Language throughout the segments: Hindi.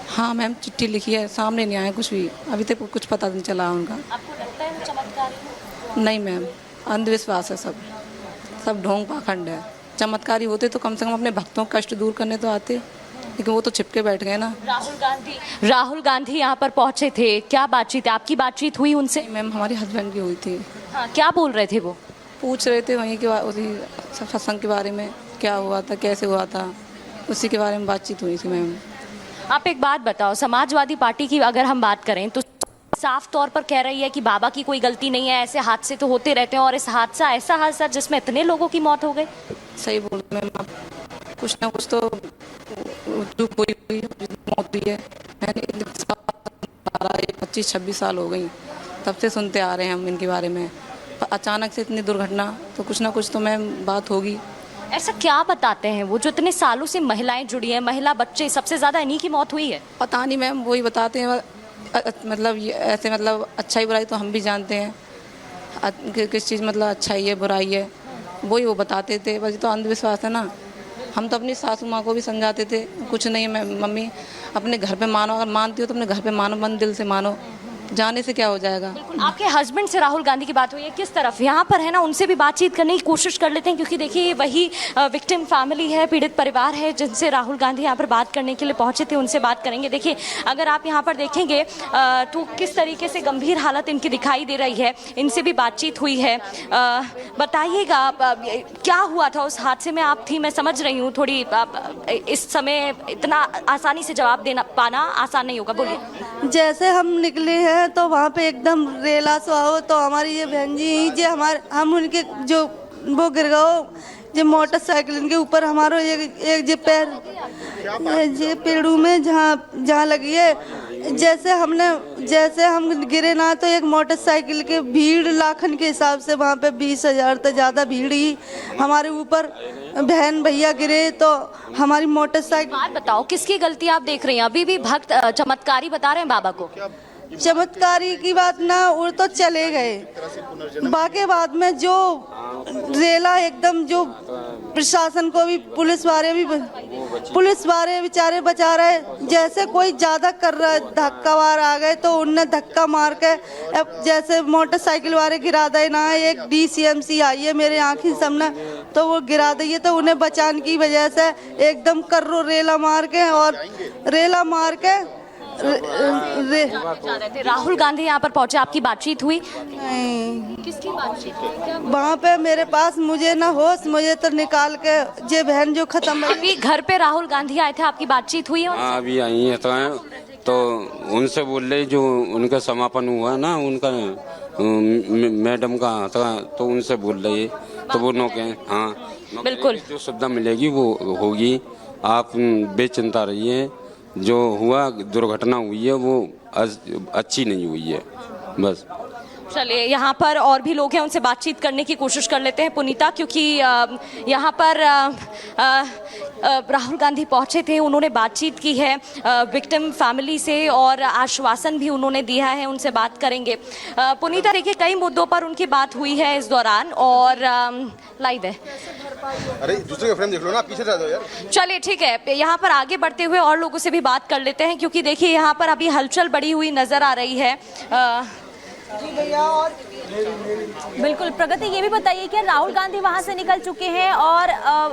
हाँ मैम, चिट्ठी लिखी है, सामने नहीं आया कुछ भी, अभी तक कुछ पता नहीं चला उनका। आपको लगता है वो चमत्कारी? नहीं मैम, अंधविश्वास है सब, सब ढोंग पाखंड है। चमत्कारी होते तो कम से कम अपने भक्तों का कष्ट दूर करने तो आते, लेकिन वो तो छिपके बैठ गए ना। राहुल गांधी यहाँ पर पहुंचे थे, क्या बातचीत है आपकी? बातचीत हुई उनसे? मैम हमारे हस्बैंड की हुई थी, हाँ, क्या बोल रहे थे वो? पूछ रहे थे वहीं के उसी सत्संग के बारे में, क्या हुआ था, कैसे हुआ था, उसी के बारे में बातचीत हुई थी मैम। आप एक बात बताओ, समाजवादी पार्टी की अगर हम बात करें तो साफ तौर पर कह रही है कि बाबा की कोई गलती नहीं है, ऐसे हादसे तो होते रहते हैं, और इस हादसा ऐसा हादसा जिसमें इतने लोगों की मौत हो गई। सही बोल रहे मैम आप, कुछ ना कुछ तो चूक हुई हुई मौत हुई है। मैंने 25-26 साल हो गई, तब से सुनते आ रहे हैं हम इनके बारे में, अचानक से इतनी दुर्घटना, तो कुछ ना कुछ तो मैम बात होगी। ऐसा क्या बताते हैं वो, जो इतने सालों से महिलाएं जुड़ी हैं, महिला बच्चे, सबसे ज्यादा इन्हीं की मौत हुई है? पता नहीं मैम, वही बताते हैं, मतलब ये ऐसे, मतलब अच्छाई बुराई तो हम भी जानते हैं, किस चीज़ मतलब अच्छाई है बुराई है, वही वो बताते थे, बस ये तो अंधविश्वास है ना। हम तो अपनी सासू माँ को भी समझाते थे, कुछ नहीं मैं मम्मी अपने घर पे मानो, अगर मानती हो तो अपने घर पे मानो, मन दिल से मानो, जाने से क्या हो जाएगा। आपके हस्बैंड से राहुल गांधी की बात हुई है, किस तरफ? यहाँ पर है ना, उनसे भी बातचीत करने की कोशिश कर लेते हैं, क्योंकि देखिए वही विक्टिम फैमिली है, पीड़ित परिवार है, जिनसे राहुल गांधी यहाँ पर बात करने के लिए पहुंचे थे, उनसे बात करेंगे। देखिए अगर आप यहाँ पर देखेंगे तो किस तरीके से गंभीर हालत इनकी दिखाई दे रही है, इनसे भी बातचीत हुई है। बताइएगा क्या हुआ था उस हादसे में? आप थी, मैं समझ रही हूँ, थोड़ी इस समय इतना आसानी से जवाब देना पाना आसान नहीं होगा, बोलिए। जैसे हम निकले हैं तो वहाँ पे एकदम रेला सा हो, तो हमारी ये बहन जी जे हमारे हम उनके जो वो गिर गए जो मोटरसाइकिल के ऊपर, हमारो एक जे पैर जे पेड़ू में जहाँ लगी है, जैसे हम गिरे ना, तो एक मोटरसाइकिल के भीड़ लाखन के हिसाब से वहाँ पे 20,000 से ज़्यादा भीड़ ही हमारे ऊपर बहन भैया गिरे, तो हमारी मोटरसाइकिल। बात बताओ, किसकी गलती आप देख रही हैं? अभी भी भक्त चमत्कारी बता रहे हैं बाबा को? चमत्कारी की बात ना, वो तो चले गए, बाकी बाद में जो रेला एकदम, जो प्रशासन को भी, पुलिस वाले बेचारे बचा रहे, जैसे कोई ज्यादा कर रहा है, धक्का वार आ गए तो उनने धक्का मार के जैसे मोटरसाइकिल वाले गिरा दे ना, एक DCMC आई है मेरे आँखी सामने, तो वो गिरा दी है, तो उन्हें बचाने की वजह से एकदम कर्रो रेला मार के राहुल गांधी यहाँ पर पहुंचे, आपकी बातचीत हुई? नहीं, किसकी बातचीत हुई? वहाँ पे मेरे पास मुझे ना होश, मुझे तो निकाल के जे बहन जो खत्म है। अभी घर पे राहुल गांधी आए थे, आपकी बातचीत हुई है? हाँ अभी आई है, तो उनसे बोल रहे जो उनका समापन हुआ ना, उनका मैडम का था, तो उनसे बोल रहे, तो वो नौके। हाँ बिल्कुल, जो सुविधा मिलेगी वो होगी, आप बेचिंता रहिए। जो हुआ दुर्घटना हुई है वो अच्छी नहीं हुई है, बस। चलिए यहाँ पर और भी लोग हैं, उनसे बातचीत करने की कोशिश कर लेते हैं पुनीता, क्योंकि यहाँ पर राहुल गांधी पहुँचे थे, उन्होंने बातचीत की है विक्टिम फैमिली से, और आश्वासन भी उन्होंने दिया है, उनसे बात करेंगे। पुनीता देखिए, कई मुद्दों पर उनकी बात हुई है इस दौरान, और लाइव है। अरे दूसरे का फ्रेम देख लो ना, पीछे जा जाओ यार। चलिए ठीक है, यहाँ पर आगे बढ़ते हुए और लोगों से भी बात कर लेते हैं, क्योंकि देखिए यहाँ पर अभी हलचल बढ़ी हुई नजर आ रही है। बिल्कुल प्रगति, ये भी बताइए कि राहुल गांधी वहां से निकल चुके हैं और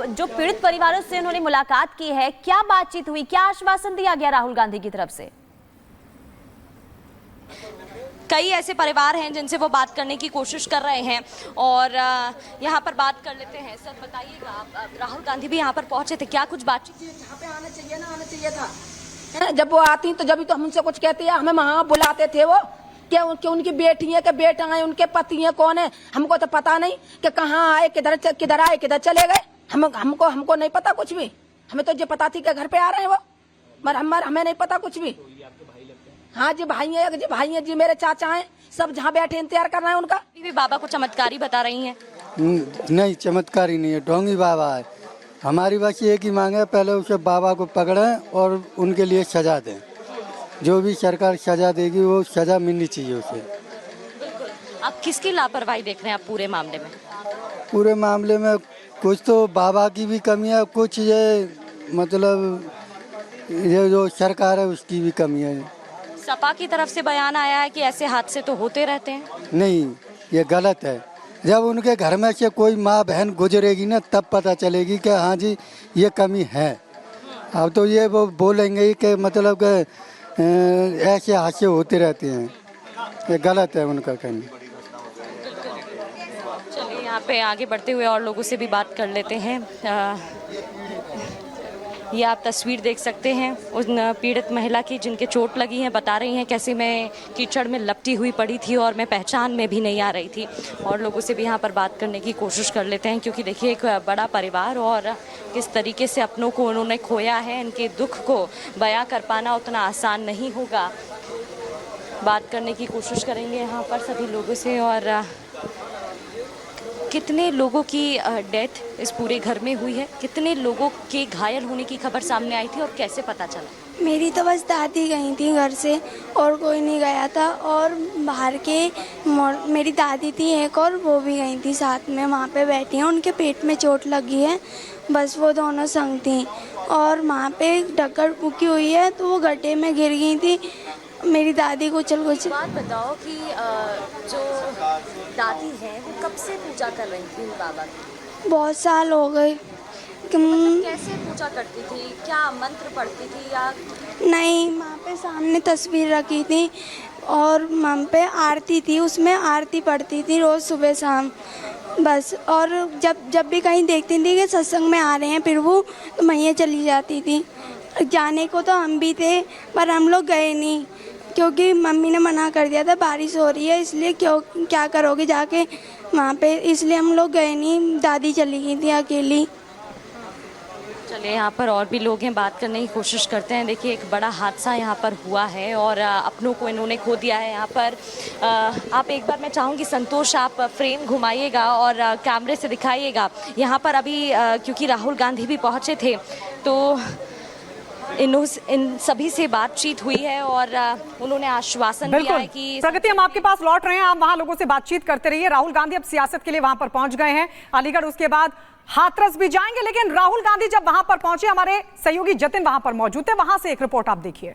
जो पीड़ित परिवारों से उन्होंने मुलाकात की है, क्या बातचीत हुई, क्या आश्वासन दिया गया राहुल गांधी की तरफ से? कई ऐसे परिवार हैं जिनसे वो बात करने की कोशिश कर रहे हैं, और यहाँ पर बात कर लेते हैं। सर बताइएगा, आप राहुल गांधी भी यहाँ पर पहुंचे थे, क्या कुछ बातचीत? यहाँ पे आना चाहिए था। जब वो आती तो जब तो हमसे कुछ कहती है, हमें वहाँ बुलाते थे वो, क्या उनकी बेटी है, क्या बेटा है, उनके पति है, कौन है, हमको तो पता नहीं कि कहाँ आए, किधर आए, किधर चले गए, हमको नहीं पता कुछ भी। हमें तो जो पता थी कि घर पे आ रहे हैं वो, मगर हमें नहीं पता कुछ भी। हाँ जी भाई है जी, मेरे चाचा हैं, सब जहाँ बैठे इंतजार कर रहे हैं उनका। भी बाबा को चमत्कारी बता रही हैं? नहीं, चमत्कारी नहीं है, ढोंगी बाबा है। हमारी बस एक ही मांग है, पहले उसे बाबा को पकड़ें और उनके लिए सजा दें। जो भी सरकार सजा देगी वो सजा मिलनी चाहिए उसे। आप किसकी लापरवाही देख रहे हैं आप पूरे मामले में? पूरे मामले में कुछ तो बाबा की भी कमी है, कुछ ये मतलब ये जो सरकार है उसकी भी कमी है। सपा की तरफ से बयान आया है कि ऐसे हादसे तो होते रहते हैं। नहीं, ये गलत है। जब उनके घर में से कोई माँ बहन गुजरेगी ना तब पता चलेगी कि हाँ जी ये कमी है। अब तो ये वो बोलेंगे कि मतलब कि ऐसे हादसे होते रहते हैं, ये गलत है उनका कहना। चलिए यहाँ पे आगे बढ़ते हुए और लोगों से भी बात कर लेते हैं। ये आप तस्वीर देख सकते हैं उन पीड़ित महिला की जिनके चोट लगी है। बता रही हैं कैसे मैं कीचड़ में लपटी हुई पड़ी थी और मैं पहचान में भी नहीं आ रही थी। और लोगों से भी यहाँ पर बात करने की कोशिश कर लेते हैं, क्योंकि देखिए एक बड़ा परिवार और किस तरीके से अपनों को उन्होंने खोया है, इनके दुख को बयां कर पाना उतना आसान नहीं होगा। बात करने की कोशिश करेंगे यहाँ पर सभी लोगों से। और कितने लोगों की डेथ इस पूरे घर में हुई है, कितने लोगों के घायल होने की खबर सामने आई थी और कैसे पता चला? मेरी तो बस दादी गई थी घर से और कोई नहीं गया था। और बाहर के मेरी दादी थी एक और वो भी गई थी साथ में, वहाँ पे बैठी हैं। उनके पेट में चोट लगी है, बस वो दोनों संग थी। और वहाँ पे ढक्कन फूकी हुई है तो वो गड्ढे में गिर गई थी। मेरी दादी को कुछ बात बताओ कि जो दादी है वो कब से पूजा कर रही थी बाबा की? बहुत साल हो गए। कैसे पूजा करती थी? क्या मंत्र पढ़ती थी या नहीं, वहाँ पे सामने तस्वीर रखी थी और वहाँ पे आरती थी, उसमें आरती पढ़ती थी रोज़ सुबह शाम बस। और जब भी कहीं देखती थी कि सत्संग में आ रहे हैं फिर वो तो मैया चली जाती थी। जाने को तो हम भी थे पर हम लोग गए नहीं, क्योंकि मम्मी ने मना कर दिया था बारिश हो रही है, इसलिए क्या करोगे जाके वहाँ पे, इसलिए हम लोग गए नहीं। दादी चली गई थी अकेली। चलिए यहाँ पर और भी लोग हैं, बात करने की कोशिश करते हैं। देखिए एक बड़ा हादसा यहाँ पर हुआ है और अपनों को इन्होंने खो दिया है यहाँ पर। आप एक बार मैं चाहूँगी संतोष आप फ्रेम घुमाइएगा और कैमरे से दिखाइएगा यहाँ पर। अभी क्योंकि राहुल गांधी भी पहुँचे थे तो इन सभी से बातचीत हुई है और उन्होंने आश्वासन दिया है कि प्रगति हम आपके पास लौट रहे हैं, आप वहां लोगों से बातचीत करते रहिए। राहुल गांधी अब सियासत के लिए वहां पर पहुंच गए हैं अलीगढ़, उसके बाद हाथरस भी जाएंगे। लेकिन राहुल गांधी जब वहां पर पहुंचे, हमारे सहयोगी जतिन वहां पर मौजूद थे, वहां से एक रिपोर्ट आप देखिए।